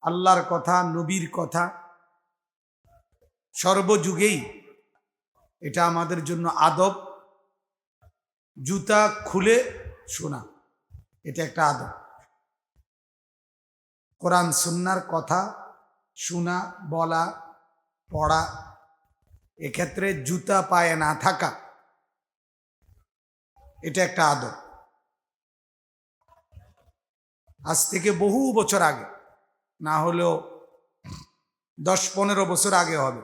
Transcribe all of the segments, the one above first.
আল্লাহর কথা, নবীর কথা সর্বযুগেই এটা আমাদের জন্য আদব। জুতা খুলে শোনা এটা একটা আদব। কোরআন সুন্নাহর কথা শোনা, বলা, পড়া, এক্ষেত্রে জুতা পায়ে না থাকা এটা একটা আদব। আজ থেকে বহু বছর আগে, না হলেও 10-15 বছর আগে হবে,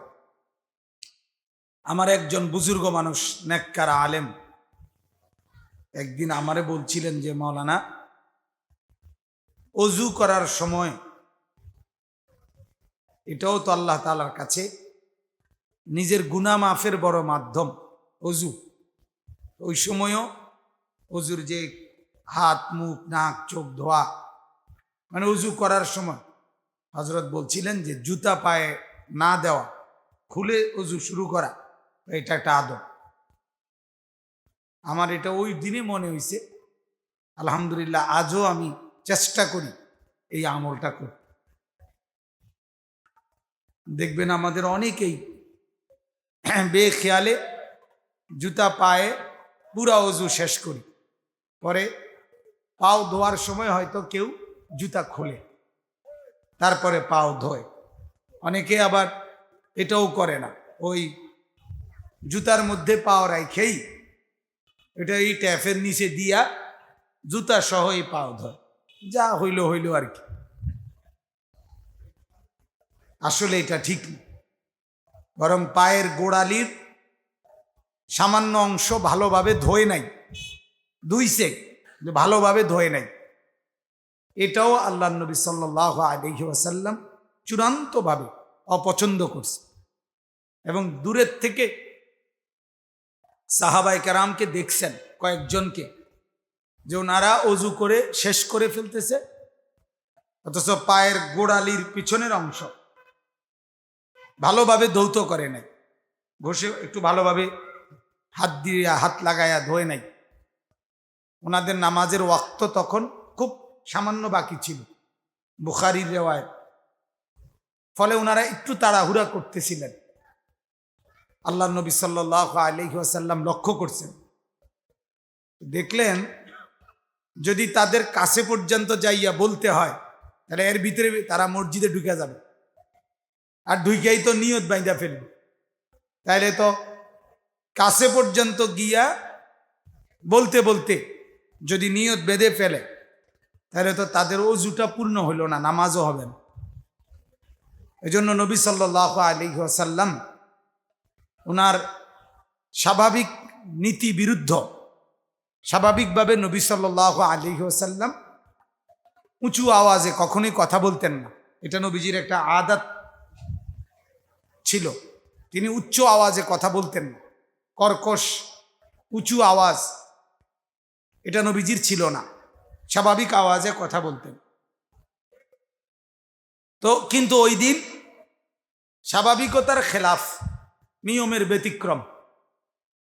আমার একজন বুজুর্গ মানুষ, নেককার আলেম, একদিন আমারে বলছিলেন যে মাওলানা, অজু করার সময় এটাও তো আল্লাহ তাআলার কাছে নিজের গুনাহ মাফের বড় মাধ্যম অজু। ওই সময়ও অজুর যে হাত, মুখ, নাক, চোখ ধোয়া, মানে অজু করার সময় হযরত বলছিলেন যে জুতা পায়ে না দেওয়া, খুলে অজু শুরু করা, এটা একটা আদব। আমার এটা ওই দিনে মনে হয়েছে, আলহামদুলিল্লাহ আজও আমি চেষ্টা করি এই আমলটা করতে। দেখবেন আমাদের অনেকেই বেখেয়ালে জুতা পায়ে পুরা অজু শেষ করি, পরে পাও ধোয়ার সময় হয়তো কেউ জুতা খোলে, তারপরে পাও ধোয়। অনেকে আবার এটাও করে না, ওই জুতার মধ্যে পাও রাখেই এটা এই ট্যাপের নিচে দিয়া জুতা সহ এই পাও ধোয়। যা হইল হইল আর কি। আসলে এটা ঠিক না, বরং পায়ের গোড়ালির সামান্য অংশ ভালোভাবে ধোয় নাই, ধুইছে, ভালোভাবে ধোয় নাই। এটাও আল্লাহ নবী সাল্লাল্লাহু আলাইহি ওয়াসাল্লাম চূড়ান্তভাবে অপছন্দ করছে। এবং দূরের থেকে সাহাবায়ে কেরামকে দেখছেন কয়েকজনকে, যে ওনারা অজু করে শেষ করে ফেলতেছে, অথচ পায়ের গোড়ালির পিছনের অংশ ভালোভাবে ধৌত করে নাই, ঘষে একটু ভালোভাবে হাত দিয়ে হাত লাগায়া ধোয় নাই। ওনাদের নামাজের ওয়াক্ত তখন খুব সামান্য বাকি ছিল, বুখারীর রিওয়ায়াত। ফলে ওনারা একটু তাড়াহুড়া করতেছিলেন। আল্লাহ নবী সাল্লাল্লাহু আলাইহি ওয়াসাল্লাম লক্ষ্য করছেন, দেখলেন যদি তাদের কাছে পর্যন্ত যাইয়া বলতে হয়, তাহলে এর ভিতরে তারা মসজিদে ঢুকে যাবে, আর ঢুকেই তো নিয়ত বাইন্ধা ফেলবে। তাইলে তো কাছে পর্যন্ত গিয়া বলতে বলতে যদি নিয়ত বেঁধে ফেলে, তাহলে তো তাদের ওযুটা পূর্ণ হইল না, নামাজও হবে না। এজন্য নবী সাল্লাল্লাহু আলাইহি ওয়াসাল্লাম ওনার স্বাভাবিক নীতি বিরুদ্ধ, স্বাভাবিকভাবে নবী সাল্লাল্লাহু আলাইহি ওয়াসাল্লাম উঁচু আওয়াজে কখনোই কথা বলতেন না। এটা নবীজির একটা আদত ছিল, তিনি উচ্চ আওয়াজে কথা বলতেন না। কর্কশ উঁচু আওয়াজ এটা নবীজির ছিল না, স্বাভাবিক আওয়াজে কথা বলতেন। তো কিন্তু ওই দিন স্বাভাবিকতার খেলাফ, নিয়মের ব্যতিক্রম,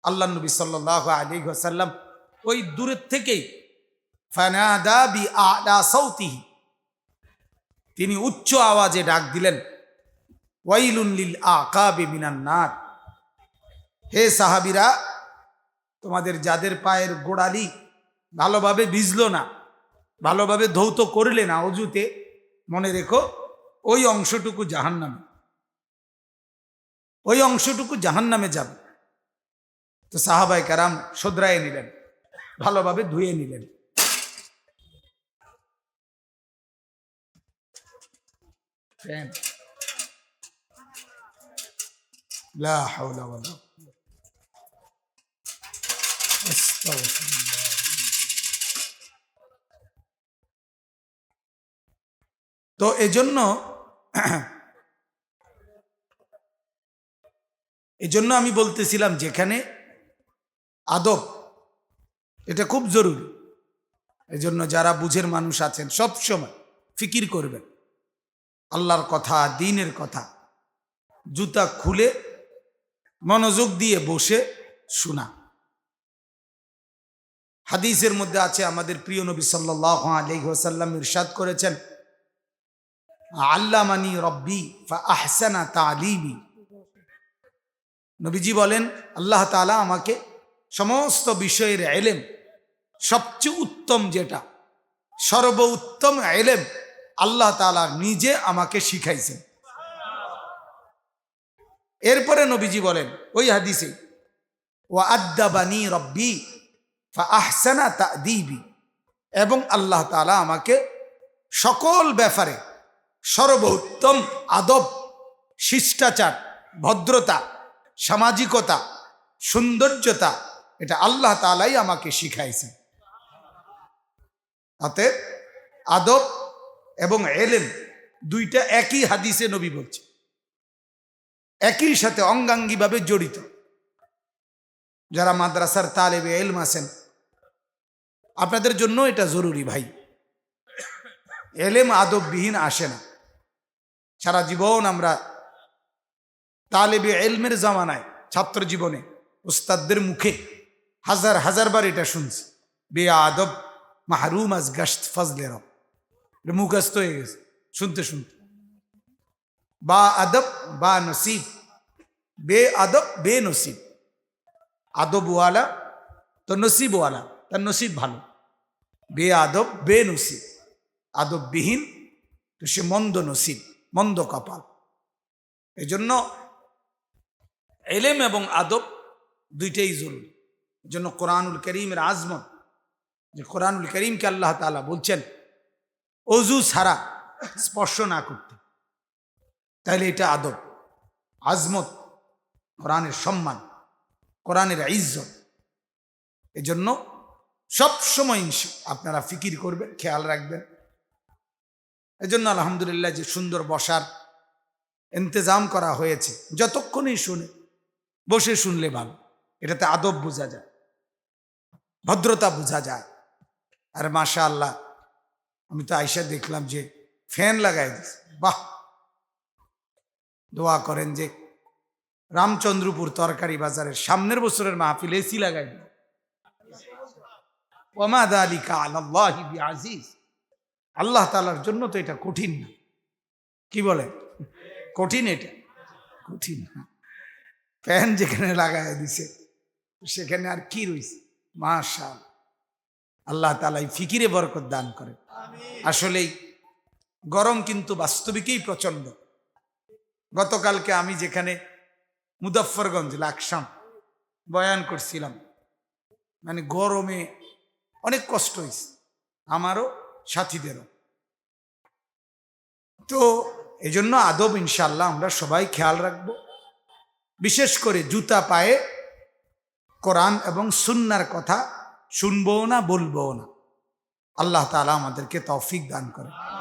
আল্লাহ নবী সাল্লাল্লাহু আলাইহি ওয়াসাল্লাম ওই দূরের থেকেই ফানাদা বিআলা সাউতিহি, তিনি উচ্চ আওয়াজে ডাক দিলেন, ওয়াইলুন লিল আকাবি মিনান নার, হে সাহাবীরা, তোমাদের যাদের পায়ের গোড়ালি ভালোভাবে ভিজলো না, ভালোভাবে ধৌত করলে না অজুতে, মনে রেখো ওই অংশটুকু জাহান্নামে, ওই অংশটুকু জাহান্নামে যাবে। তো সাহাবায়ে কেরাম শোধরায় নিলেন, ভালোভাবে ধুয়ে নিলেন। লা হাওলা ওয়ালা আস্তাগফিরুল্লাহ। তো এজন্য আমি বলতেছিলাম, যেখানে আদব এটা খুব জরুরি। এজন্য যারা বুঝের মানুষ আছেন সব সময় ফিকির করবেন আল্লাহর কথা, দ্বীনের কথা, জুতা খুলে মনোযোগ দিয়ে বসে শোনা। হাদিসের মধ্যে আছে, আমাদের প্রিয় নবী সাল্লাল্লাহু আলাইহি ওয়াসাল্লাম ইরশাদ করেছেন, আল্লামানি রব্বি ফা আহসানা তালিমি। নবীজি বলেন আল্লাহ তাআলা আমাকে সমস্ত বিষয়ের ইলম, সবচেয়ে উত্তম যেটা, সর্বোত্তম ইলম আল্লাহ তাআলা নিজে আমাকে শিখাইছেন। এরপরে নবীজি বলেন ওই হাদিসে, ওয়া আদ্দাবানি রব্বি ফা আহসানা তা'দীবি, এবং আল্লাহ তাআলা আমাকে সকল ব্যাপারে সর্বোত্তম আদব, শিষ্টাচার, ভদ্রতা, সামাজিকতা, সৌন্দর্যতা, এটা আল্লাহ তাআলাই আমাকে শিখাইছেন। অতএব আদব এবং ইলম দুইটা একই হাদিসে নবী বলছে, একই সাথে অঙ্গাঙ্গিভাবে জড়িত। যারা মাদ্রাসার তালেবে ইলম আছেন, আপনাদের জন্য এটা জরুরি ভাই। ইলম আদববিহীন আসে না। সারা জীবন আমরা তালেবে ইলমের জামানায়, ছাত্র জীবনে উস্তাদদের মুখে হাজার হাজার বার এটা শুনছি, বে আদব মাহরুম আজ গশত ফজলে রব। মুখস্থ হয়ে গেছে শুনতে শুনতে। বা আদব বা নসিব, বে আদব বে নসিব। আদবওয়ালা তো নসিবওয়ালা, তার নসিব ভালো। বে আদব বে নসিব, আদববিহীন তো সে মন্দ নসিব, মন্দ কপাল। এই জন্য ইলম এবং আদব দুইটাই জরুরি। এই জন্য কোরআনুল করিমের আজমত, যে কোরআনুল করিমকে আল্লাহ তাআলা বলছেন অজু ছাড়া স্পর্শ না করতে, তাইলে এটা আদব, আজমত, কোরআনের সম্মান, কোরআনের ইজ্জত। এজন্য সবসময় আপনারা ফিকির করবেন, খেয়াল রাখবেন। এজন্য আলহামদুলিল্লাহ যে সুন্দর বসার ইন্তজাম করা হয়েছে, যতক্ষণই শুনে বসে শুনলে ভালো। এটাতে আদব বোঝা যায়, ভদ্রতা বোঝা যায়। আর মাশাআল্লাহ, আমি তো আইসা দেখলাম যে ফ্যান লাগাই দিছে। বাহ! দোয়া করেন যে রামচন্দ্রপুর তরকারি বাজারের সামনের বছরের মাহফিল এসি লাগাই দিল। ওয়া মা যালিকা আলাল্লাহি বিআজিজ। আল্লাহ তাআলার জন্য তো এটা কঠিন না। কি বলে? কঠিন? এটা কঠিন না। ফ্যান যেখানে লাগাই দিছে সেখানে আর কি রইছে? মাশাআল্লাহ, আল্লাহ তাআলা ফিকিরে বরকত দান করে। আসলেই গরম কিন্তু বাস্তবিকই প্রচন্ড। গতকালকে আমি যেখানে মুজাফফরগঞ্জ লাকসাম বয়ান করছিলাম, মানে গরমে অনেক কষ্ট হয়েছে আমারও, সাথীদেরও। তো এই জন্য আদব ইনশাআল্লাহ আমরা সবাই খেয়াল রাখবো। বিশেষ করে জুতা পায়ে কোরআন এবং সুন্নাহর কথা শুনবো না, বলবো না। আল্লাহ তাআলা আমাদেরকে তৌফিক দান করে।